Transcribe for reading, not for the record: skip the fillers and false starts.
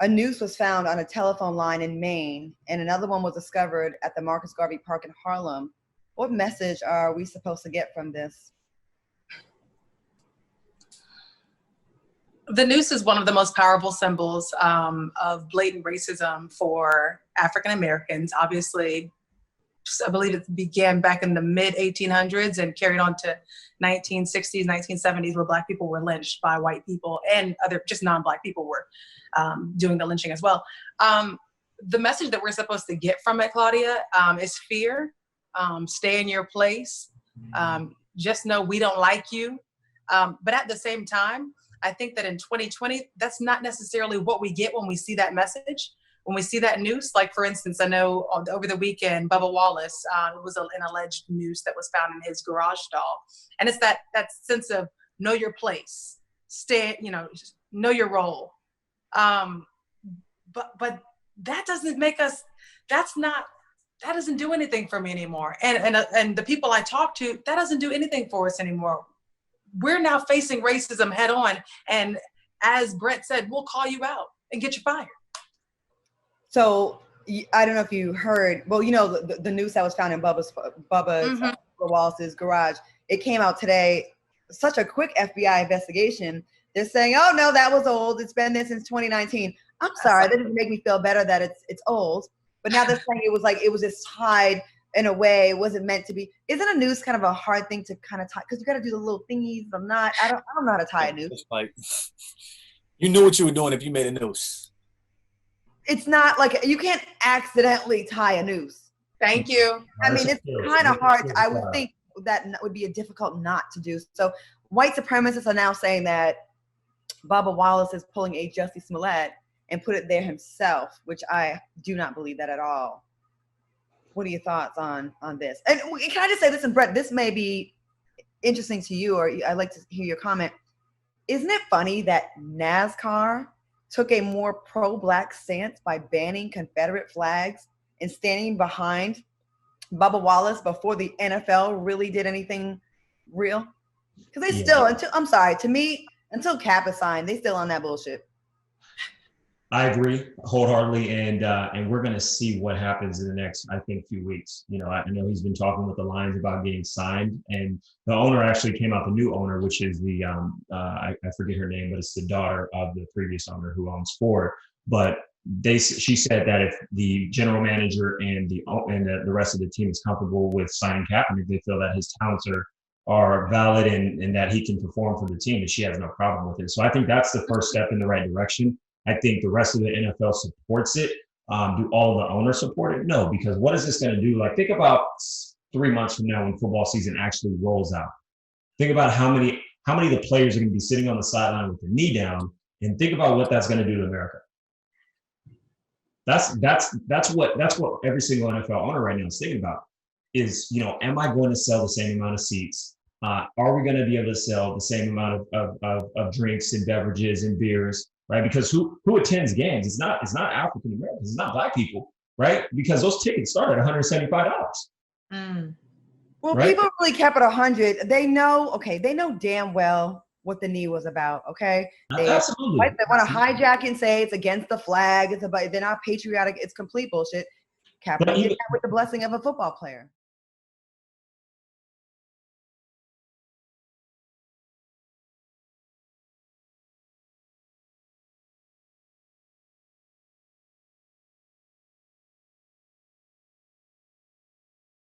A noose was found on a telephone line in Maine, and another one was discovered at the Marcus Garvey Park in Harlem. What message are we supposed to get from this? The noose is one of the most powerful symbols of blatant racism for African Americans. Obviously, I believe it began back in the mid 1800s and carried on to 1960s, 1970s, where Black people were lynched by white people, and other just non-Black people were doing the lynching as well. The message that we're supposed to get from it, Claudia, is fear. Stay in your place. Just know we don't like you. But at the same time, I think that in 2020, that's not necessarily what we get when we see that message. When we see that noose, like for instance, I know over the weekend, Bubba Wallace, it was an alleged noose that was found in his garage stall. And it's that sense of know your place, stay, know your role. But that doesn't make us, that doesn't do anything for me anymore. And the people I talk to, that doesn't do anything for us anymore. We're now facing racism head on. And as Brett said, we'll call you out and get you fired. So I don't know if you heard, well, the noose that was found in Bubba Wallace's garage, it came out today, such a quick FBI investigation. They're saying, oh no, that was old. It's been there since 2019. I'm sorry, that doesn't make me feel better that it's old. But now they're saying it was just tied in a way, it wasn't meant to be. Isn't a noose kind of a hard thing to kind of tie? Because you got to do the little thingies. I don't know how to tie a noose. It's like, you knew what you were doing if you made a noose. It's not like you can't accidentally tie a noose. Thank you. I mean, it's kind of hard. I would think that would be a difficult not to do. So white supremacists are now saying that Bubba Wallace is pulling a Jussie Smollett and put it there himself, which I do not believe that at all. What are your thoughts on this? And can I just say, listen, Brett, this may be interesting to you, or I'd like to hear your comment. Isn't it funny that NASCAR took a more pro-Black stance by banning Confederate flags and standing behind Bubba Wallace before the NFL really did anything real? Because they still, until Cap is signed, they still on that bullshit. I agree wholeheartedly, and we're going to see what happens in the next, I think, few weeks. I know he's been talking with the Lions about getting signed, and the owner actually came out, the new owner, which is the I forget her name, but it's the daughter of the previous owner who owns Ford. But she said that if the general manager and the rest of the team is comfortable with signing Kaepernick, they feel that his talents are valid and that he can perform for the team, and she has no problem with it. So I think that's the first step in the right direction. I think the rest of the NFL supports it. Do all of the owners support it? No, because what is this going to do? Like, think about 3 months from now when football season actually rolls out. Think about how many of the players are going to be sitting on the sideline with their knee down, and think about what that's going to do to America. That's what every single NFL owner right now is thinking about. Is, am I going to sell the same amount of seats? Are we going to be able to sell the same amount of drinks and beverages and beers? Right, because who attends games? It's not African Americans. It's not Black people, right? Because those tickets start at $175. Well, right? People really kept it 100. They know damn well what the knee was about. Okay, Absolutely. They want to hijack and say it's against the flag. They're not patriotic. It's complete bullshit. Kaepernick did that with the blessing of a football player.